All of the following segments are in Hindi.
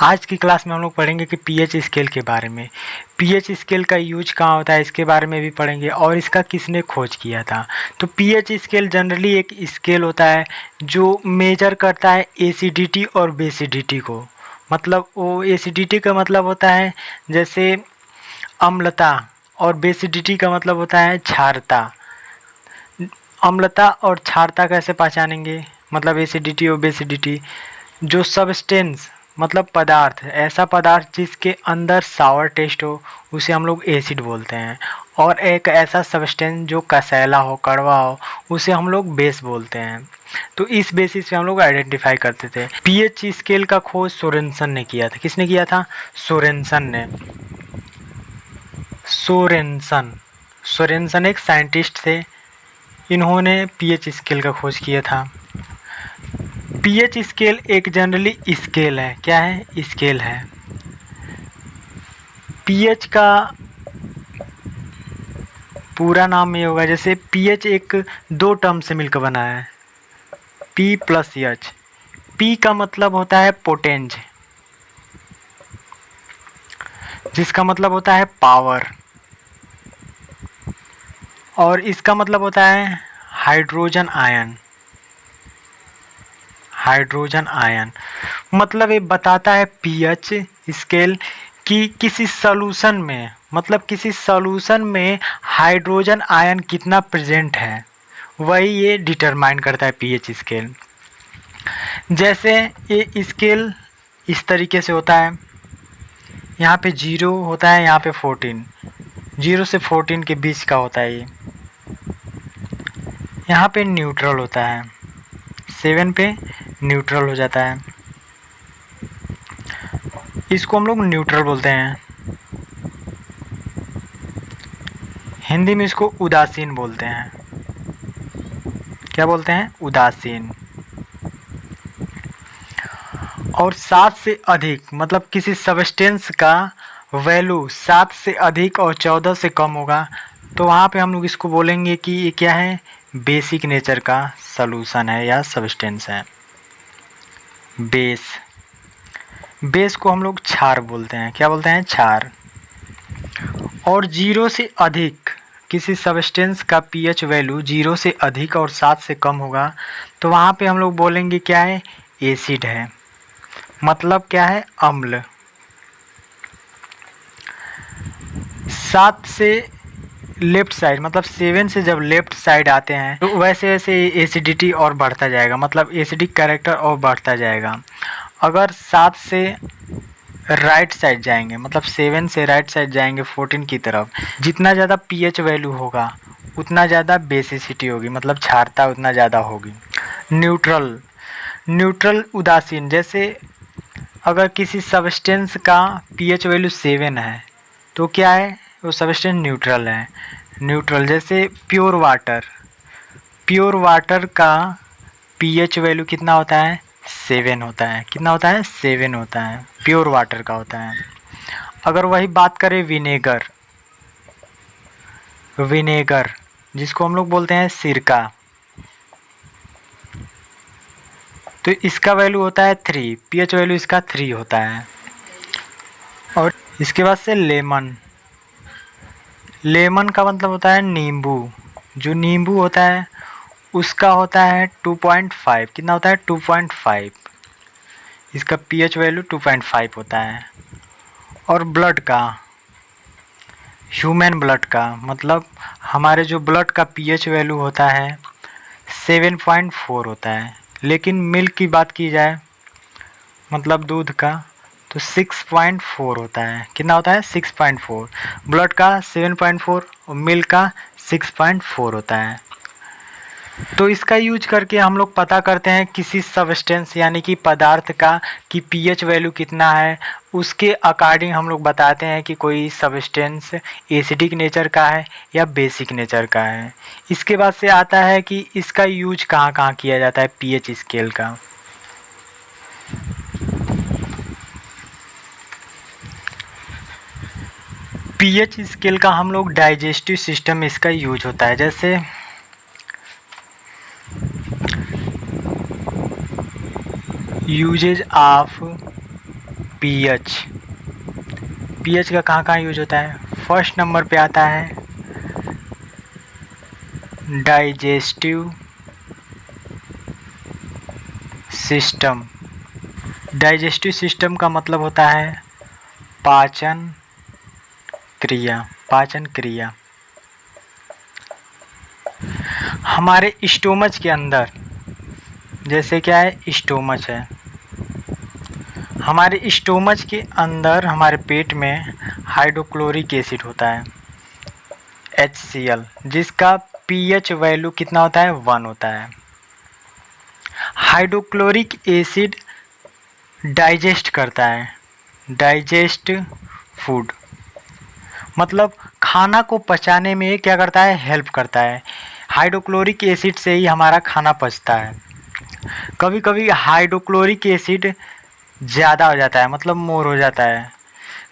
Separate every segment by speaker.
Speaker 1: आज की क्लास में हम लोग पढ़ेंगे कि पीएच स्केल के बारे में। पीएच स्केल का यूज कहाँ होता है इसके बारे में भी पढ़ेंगे और इसका किसने खोज किया था। तो पीएच स्केल जनरली एक स्केल होता है जो मेजर करता है एसिडिटी और बेसिडिटी को। मतलब वो एसिडिटी का मतलब होता है जैसे अम्लता और बेसिडिटी का मतलब होता है क्षारता। अम्लता और क्षारता कैसे पहचानेंगे, मतलब एसिडिटी और बेसिडिटी। जो सब्सटेंस मतलब पदार्थ, ऐसा पदार्थ जिसके अंदर सावर टेस्ट हो उसे हम लोग एसिड बोलते हैं, और एक ऐसा सब्सटेंस जो कसैला हो, कड़वा हो, उसे हम लोग बेस बोलते हैं। तो इस बेसिस पे हम लोग आइडेंटिफाई करते थे। पीएच स्केल का खोज सोरेनसन ने किया था। किसने किया था? सोरेनसन ने। सोरेनसन एक साइंटिस्ट थे, इन्होंने पीएच स्केल का खोज किया था। पीएच स्केल एक जनरली स्केल है। क्या है? स्केल है। पीएच का पूरा नाम ये होगा, जैसे पीएच एक दो टर्म से मिलकर बना है, पी प्लस एच। पी का मतलब होता है पोटेंज, जिसका मतलब होता है पावर, और इसका मतलब होता है हाइड्रोजन आयन। हाइड्रोजन आयन मतलब ये बताता है पीएच स्केल कि किसी सॉल्यूशन में, मतलब किसी सॉल्यूशन में हाइड्रोजन आयन कितना प्रेजेंट है, वही ये डिटरमाइन करता है पीएच स्केल। जैसे ये स्केल इस तरीके से होता है, यहाँ पे 0 होता है, यहाँ पे 14, 0 से 14 के बीच का होता है ये। यहाँ पे न्यूट्रल होता है, 7 पे न्यूट्रल हो जाता है, इसको हम लोग न्यूट्रल बोलते हैं। हिंदी में इसको उदासीन बोलते हैं। क्या बोलते हैं? उदासीन। और 7 से अधिक, मतलब किसी सब्सटेंस का वैल्यू 7 से अधिक और 14 से कम होगा, तो वहाँ पे हम लोग इसको बोलेंगे कि ये क्या है? बेसिक नेचर का सॉल्यूशन है या सब्सटेंस है। बेस को हम लोग क्षार बोलते हैं। क्या बोलते हैं? क्षार। और 0 से अधिक, किसी सब्सटेंस का पीएच वैल्यू 0 से अधिक और 7 से कम होगा, तो वहाँ पे हम लोग बोलेंगे क्या है? एसिड है। मतलब क्या है? अम्ल। 7 से लेफ्ट साइड, मतलब 7 से जब लेफ्ट साइड आते हैं तो वैसे वैसे एसिडिटी और बढ़ता जाएगा, मतलब एसिडिक कैरेक्टर और बढ़ता जाएगा। अगर 7 से राइट साइड जाएंगे, मतलब 7 से राइट साइड जाएंगे 14 की तरफ, जितना ज़्यादा पीएच वैल्यू होगा उतना ज़्यादा बेसिसिटी होगी, मतलब क्षारता उतना ज़्यादा होगी। न्यूट्रल उदासीन, जैसे अगर किसी सब्सटेंस का पीएच वैल्यू 7 है तो क्या है? वो सब्सटेंस न्यूट्रल है। न्यूट्रल जैसे प्योर वाटर का पीएच वैल्यू कितना होता है? 7 होता है। कितना होता है? 7 होता है, प्योर वाटर का होता है। अगर वही बात करें विनेगर जिसको हम लोग बोलते हैं सिरका, तो इसका वैल्यू होता है 3, पीएच वैल्यू इसका 3 होता है। और इसके बाद से लेमन का मतलब होता है नींबू। जो नींबू होता है उसका होता है 2.5। कितना होता है? 2.5। इसका पीएच वैल्यू 2.5 होता है। और ह्यूमन ब्लड का मतलब हमारे जो ब्लड का पीएच वैल्यू होता है 7.4 होता है। लेकिन मिल्क की बात की जाए, मतलब दूध का, तो 6.4 होता है। कितना होता है? 6.4। ब्लड का 7.4 और मिल्क का 6.4 होता है। तो इसका यूज करके हम लोग पता करते हैं किसी सब्सटेंस यानी कि पदार्थ का कि पीएच वैल्यू कितना है। उसके अकॉर्डिंग हम लोग बताते हैं कि कोई सब्सटेंस एसिडिक नेचर का है या बेसिक नेचर का है। इसके बाद से आता है कि इसका यूज कहाँ कहाँ किया जाता है पीएच स्केल का। पीएच स्केल का हम लोग डाइजेस्टिव सिस्टम में इसका यूज होता है। जैसे यूजेज ऑफ पीएच। पीएच का कहाँ कहाँ यूज होता है? फर्स्ट नंबर पे आता है डाइजेस्टिव सिस्टम। डाइजेस्टिव सिस्टम का मतलब होता है पाचन क्रिया। पाचन क्रिया हमारे स्टोमच के अंदर, जैसे क्या है, स्टोमच है, हमारे स्टोमच के अंदर हमारे पेट में हाइड्रोक्लोरिक एसिड होता है HCl, जिसका पीएच वैल्यू कितना होता है? 1 होता है। हाइड्रोक्लोरिक एसिड डाइजेस्ट करता है, डाइजेस्ट फूड, मतलब खाना को पचाने में क्या करता है? हेल्प करता है। हाइड्रोक्लोरिक एसिड से ही हमारा खाना पचता है। कभी कभी हाइड्रोक्लोरिक एसिड ज़्यादा हो जाता है, मतलब मोर हो जाता है।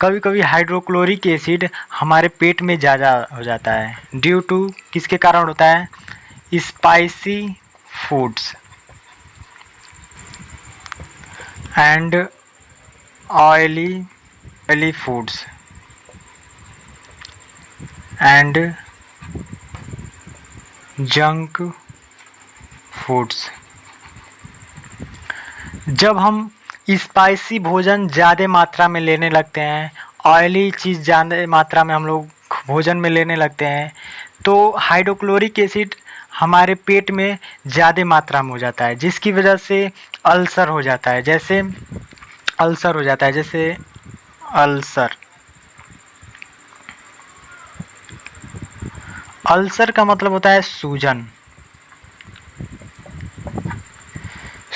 Speaker 1: कभी कभी हाइड्रोक्लोरिक एसिड हमारे पेट में ज़्यादा हो जाता है, ड्यू टू किसके कारण होता है? Spicy foods and oily foods and junk foods. जब हम स्पाइसी भोजन ज़्यादा मात्रा में लेने लगते हैं, ऑयली चीज़ ज़्यादा मात्रा में हम लोग भोजन में लेने लगते हैं, तो हाइड्रोक्लोरिक एसिड हमारे पेट में ज़्यादा मात्रा में हो जाता है, जिसकी वजह से अल्सर हो जाता है। जैसे अल्सर हो जाता है, जैसे अल्सर। अल्सर का मतलब होता है सूजन।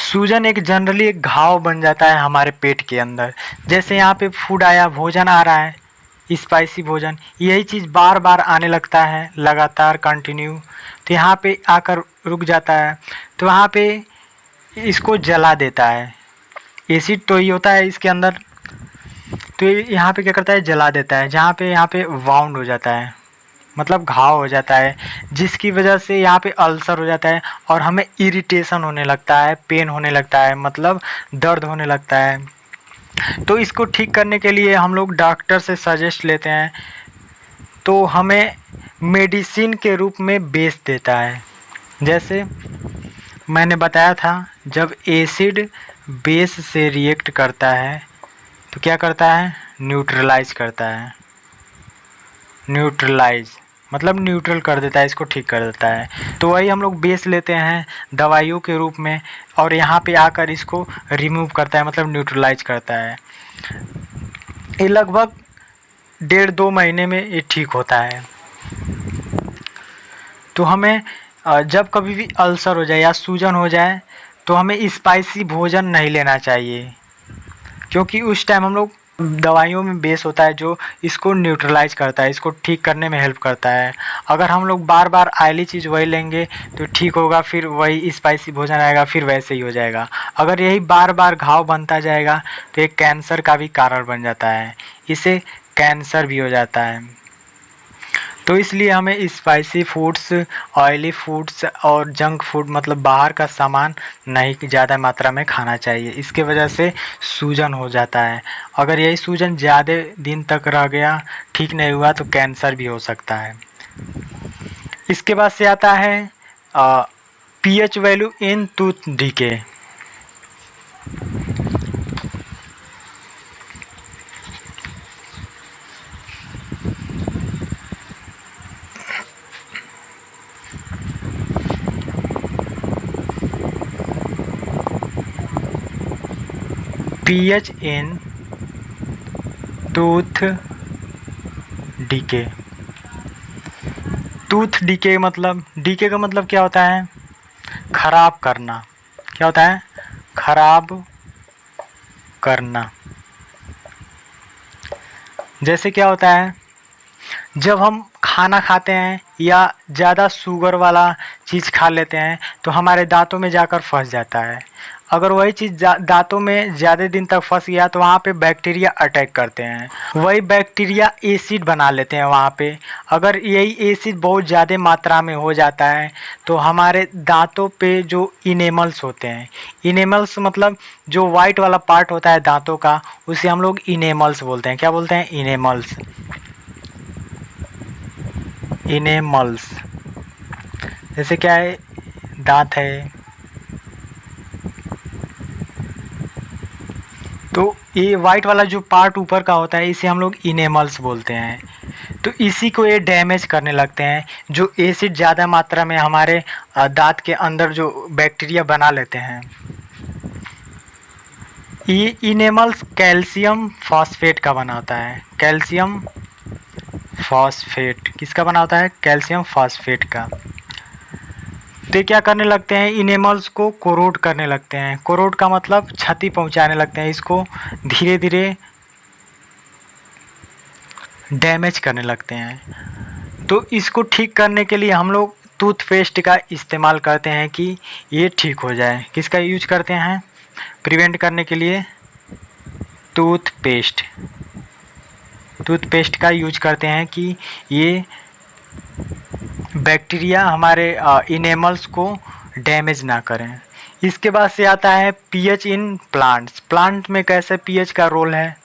Speaker 1: सूजन एक जनरली एक घाव बन जाता है हमारे पेट के अंदर। जैसे यहाँ पे फूड आया, भोजन आ रहा है, स्पाइसी भोजन, यही चीज़ बार बार आने लगता है लगातार कंटिन्यू, तो यहाँ पे आकर रुक जाता है, तो वहाँ पे इसको जला देता है। एसिड तो ही होता है इसके अंदर, तो यहाँ पे क्या करता है? जला देता है। जहाँ पे यहाँ पे वाउंड हो जाता है, मतलब घाव हो जाता है, जिसकी वजह से यहाँ पे अल्सर हो जाता है और हमें इरिटेशन होने लगता है, पेन होने लगता है, मतलब दर्द होने लगता है। तो इसको ठीक करने के लिए हम लोग डॉक्टर से सजेस्ट लेते हैं, तो हमें मेडिसिन के रूप में बेच देता है। जैसे मैंने बताया था, जब एसिड बेस से रिएक्ट करता है तो क्या करता है? न्यूट्रलाइज करता है। न्यूट्रलाइज मतलब न्यूट्रल कर देता है, इसको ठीक कर देता है। तो वही हम लोग बेस लेते हैं दवाइयों के रूप में, और यहाँ पे आकर इसको रिमूव करता है, मतलब न्यूट्रलाइज करता है। ये लगभग 1.5-2 महीने में ये ठीक होता है। तो हमें जब कभी भी अल्सर हो जाए या सूजन हो जाए, तो हमें स्पाइसी भोजन नहीं लेना चाहिए, क्योंकि उस टाइम हम लोग दवाइयों में बेस होता है जो इसको न्यूट्रलाइज करता है, इसको ठीक करने में हेल्प करता है। अगर हम लोग बार बार ऑयली चीज़ वही लेंगे तो ठीक होगा, फिर वही स्पाइसी भोजन आएगा, फिर वैसे ही हो जाएगा। अगर यही बार बार घाव बनता जाएगा तो एक कैंसर का भी कारण बन जाता है, इससे कैंसर भी हो जाता है। तो इसलिए हमें स्पाइसी फूड्स, ऑयली फूड्स और जंक फूड, मतलब बाहर का सामान नहीं ज़्यादा मात्रा में खाना चाहिए। इसके वजह से सूजन हो जाता है। अगर यही सूजन ज़्यादा दिन तक रह गया, ठीक नहीं हुआ, तो कैंसर भी हो सकता है। इसके बाद से आता है pH value in tooth decay. PH in tooth decay. Tooth decay मतलब, डीके का मतलब क्या होता है? खराब करना। क्या होता है? खराब करना। जैसे क्या होता है, जब हम खाना खाते हैं या ज़्यादा शुगर वाला चीज़ खा लेते हैं तो हमारे दांतों में जाकर फंस जाता है। अगर वही चीज़ दांतों में ज़्यादा दिन तक फंस गया तो वहाँ पे बैक्टीरिया अटैक करते हैं, वही बैक्टीरिया एसिड बना लेते हैं वहाँ पे। अगर यही एसिड बहुत ज़्यादा मात्रा में हो जाता है तो हमारे दांतों पे जो इनेमल्स होते हैं, इनेमल्स मतलब जो वाइट वाला पार्ट होता है दांतों का, उसे हम लोग इनेमल्स बोलते हैं। क्या बोलते हैं? इनेमल्स। इनेमल्स जैसे क्या है, दांत है, तो ये वाइट वाला जो पार्ट ऊपर का होता है इसे हम लोग इनेमल्स बोलते हैं। तो इसी को ये डैमेज करने लगते हैं, जो एसिड ज़्यादा मात्रा में हमारे दांत के अंदर जो बैक्टीरिया बना लेते हैं। ये इनेमल्स कैल्शियम फॉस्फेट का बना होता है। कैल्शियम फॉस्फेट किसका बना होता है? कैल्शियम फॉस्फेट का। तो ये क्या करने लगते हैं? इनेमल्स को कोरोड करने लगते हैं। कोरोड का मतलब क्षति पहुंचाने लगते हैं, इसको धीरे धीरे डैमेज करने लगते हैं। तो इसको ठीक करने के लिए हम लोग टूथपेस्ट का इस्तेमाल करते हैं कि ये ठीक हो जाए। किसका यूज करते हैं प्रिवेंट करने के लिए? टूथपेस्ट। टूथपेस्ट का यूज करते हैं कि ये बैक्टीरिया हमारे इनेमल्स को डैमेज ना करें। इसके बाद से आता है पीएच इन प्लांट्स। प्लांट में कैसे पीएच का रोल है?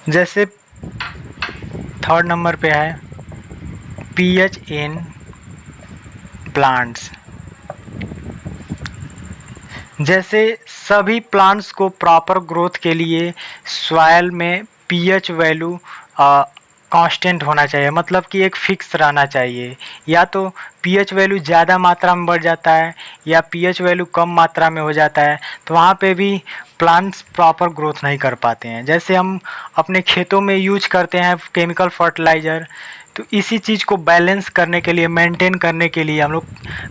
Speaker 1: जैसे 3rd नंबर पे है पीएच इन प्लांट्स। जैसे सभी प्लांट्स को प्रॉपर ग्रोथ के लिए सॉइल में पीएच वैल्यू कांस्टेंट होना चाहिए, मतलब कि एक फिक्स रहना चाहिए। या तो पीएच वैल्यू ज़्यादा मात्रा में बढ़ जाता है या पीएच वैल्यू कम मात्रा में हो जाता है, तो वहाँ पे भी प्लांट्स प्रॉपर ग्रोथ नहीं कर पाते हैं। जैसे हम अपने खेतों में यूज करते हैं केमिकल फर्टिलाइज़र, तो इसी चीज़ को बैलेंस करने के लिए, मेंटेन करने के लिए हम लोग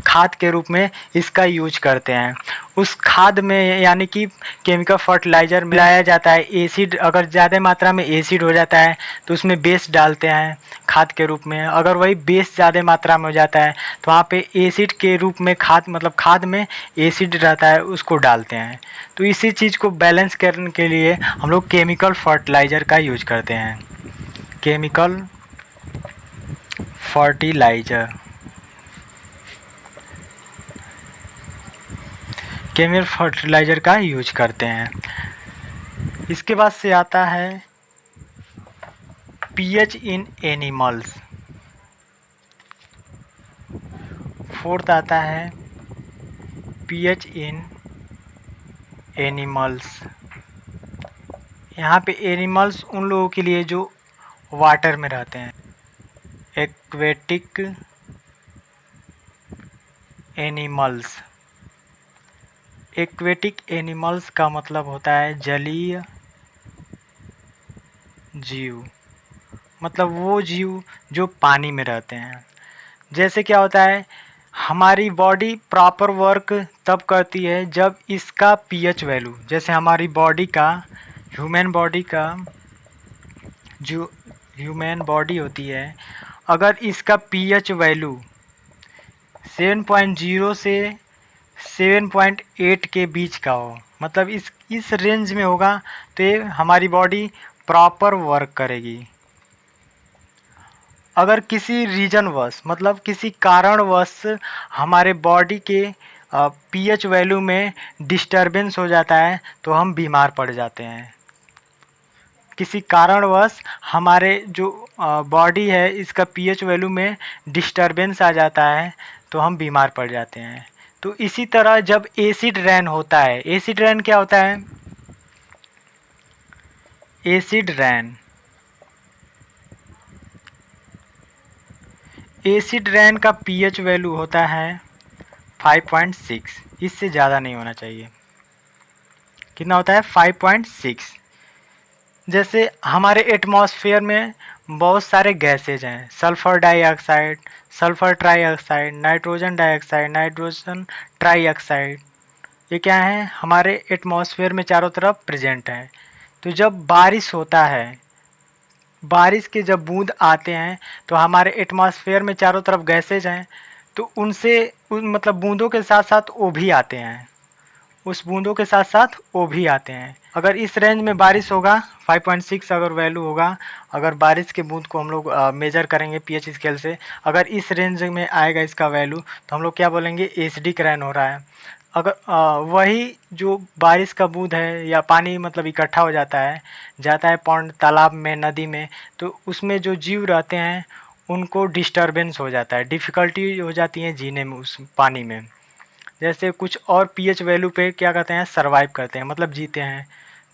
Speaker 1: खाद के रूप में इसका यूज करते हैं। उस खाद में यानी कि केमिकल फर्टिलाइज़र मिलाया जाता है एसिड। अगर ज़्यादा मात्रा में एसिड हो जाता है तो उसमें बेस डालते हैं खाद के रूप में। अगर वही बेस ज़्यादा मात्रा में हो जाता है तो वहाँ पे एसिड के रूप में खाद, मतलब खाद में एसिड रहता है, उसको डालते हैं। तो इसी चीज़ को बैलेंस करने के लिए हम लोग केमिकल फर्टिलाइज़र का यूज करते हैं। केमिकल फर्टिलाइज़र, केमिकल फर्टिलाइज़र का यूज करते हैं। इसके बाद से आता है पीएच इन एनिमल्स। 4th आता है पीएच इन एनिमल्स। यहाँ पे एनिमल्स उन लोगों के लिए जो वाटर में रहते हैं। Aquatic animals. एक्वेटिक एनिमल्स का मतलब होता है जलीय जीव, मतलब वो जीव जो पानी में रहते हैं। जैसे क्या होता है, हमारी बॉडी प्रॉपर वर्क तब करती है जब इसका पीएच वैल्यू, जैसे हमारी बॉडी का, ह्यूमन बॉडी का जो ह्यूमन बॉडी होती है, अगर इसका पीएच वैल्यू 7.0 से 7.8 के बीच का हो, मतलब इस रेंज में होगा तो ये हमारी बॉडी प्रॉपर वर्क करेगी। अगर किसी रीजनवश, मतलब किसी कारणवश हमारे बॉडी के पीएच वैल्यू में डिस्टरबेंस हो जाता है तो हम बीमार पड़ जाते हैं। किसी कारणवश हमारे जो बॉडी है इसका पीएच वैल्यू में डिस्टरबेंस आ जाता है तो हम बीमार पड़ जाते हैं। तो इसी तरह जब एसिड रेन होता है, एसिड रेन क्या होता है? एसिड रेन, एसिड रेन का पीएच वैल्यू होता है 5.6, इससे ज़्यादा नहीं होना चाहिए। कितना होता है? 5.6। जैसे हमारे एटमॉस्फेयर में बहुत सारे गैसेज हैं, sulphur dioxide, sulphur trioxide, nitrogen dioxide, nitrogen trioxide, ये क्या है? हमारे एटमॉस्फेयर में चारों तरफ प्रेजेंट है। तो जब बारिश होता है, बारिश के जब बूंद आते हैं तो हमारे एटमॉस्फेयर में चारों तरफ गैसेज हैं, तो उनसे मतलब बूंदों के साथ साथ वो भी आते हैं, उस बूंदों के साथ साथ वो भी आते हैं। अगर इस रेंज में बारिश होगा 5.6 अगर वैल्यू होगा, अगर बारिश के बूंद को हम लोग मेजर करेंगे पीएच स्केल से, अगर इस रेंज में आएगा इसका वैल्यू, तो हम लोग क्या बोलेंगे, एसिडिक रेन हो रहा है। अगर वही जो बारिश का बूंद है या पानी मतलब इकट्ठा हो जाता है पॉन्ड, तालाब में, नदी में, तो उसमें जो जीव रहते हैं उनको डिस्टरबेंस हो जाता है, डिफ़िकल्टी हो जाती है जीने में उस पानी में। जैसे कुछ और पीएच वैल्यू पे क्या कहते हैं, सरवाइव करते हैं, मतलब जीते हैं,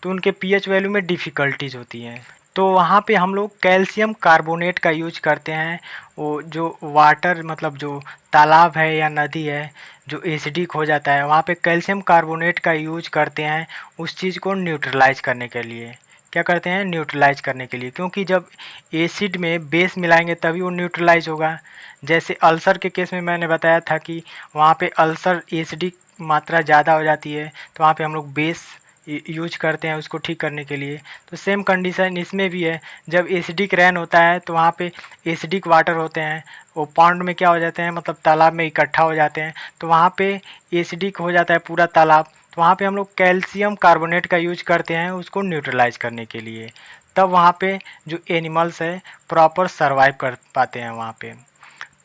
Speaker 1: तो उनके पीएच वैल्यू में डिफ़िकल्टीज होती हैं। तो वहाँ पे हम लोग कैल्शियम कार्बोनेट का यूज करते हैं। वो जो वाटर मतलब जो तालाब है या नदी है जो एसिडिक हो जाता है, वहाँ पे कैल्शियम कार्बोनेट का यूज करते हैं उस चीज़ को न्यूट्रलाइज करने के लिए। क्या करते हैं, न्यूट्रलाइज करने के लिए, क्योंकि जब एसिड में बेस मिलाएंगे तभी वो न्यूट्रलाइज होगा। जैसे अल्सर के केस में मैंने बताया था कि वहाँ पे अल्सर एसिडिक मात्रा ज़्यादा हो जाती है, तो वहाँ पे हम लोग बेस यूज करते हैं उसको ठीक करने के लिए। तो सेम कंडीशन इसमें भी है, जब एसिडिक रेन होता है तो वहाँ पे एसिडिक वाटर होते हैं, वो पॉन्ड में क्या हो जाते हैं, मतलब तालाब में इकट्ठा हो जाते हैं, तो वहाँ पे एसिडिक हो जाता है पूरा तालाब, तो वहाँ पे हम लोग कैल्शियम कार्बोनेट का यूज करते हैं उसको न्यूट्रलाइज करने के लिए। तब वहाँ पे जो एनिमल्स है प्रॉपर सर्वाइव कर पाते हैं वहाँ पे।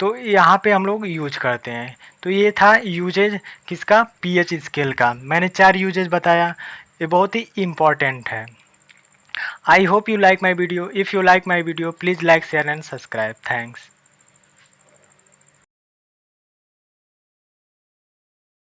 Speaker 1: तो यहाँ पे हम लोग यूज करते हैं। तो ये था यूजेज किसका, पीएच स्केल का। मैंने 4 यूजेज बताया, ये बहुत ही इम्पॉर्टेंट है। I hope you like my video. If you like my video, please like, share and subscribe. Thanks.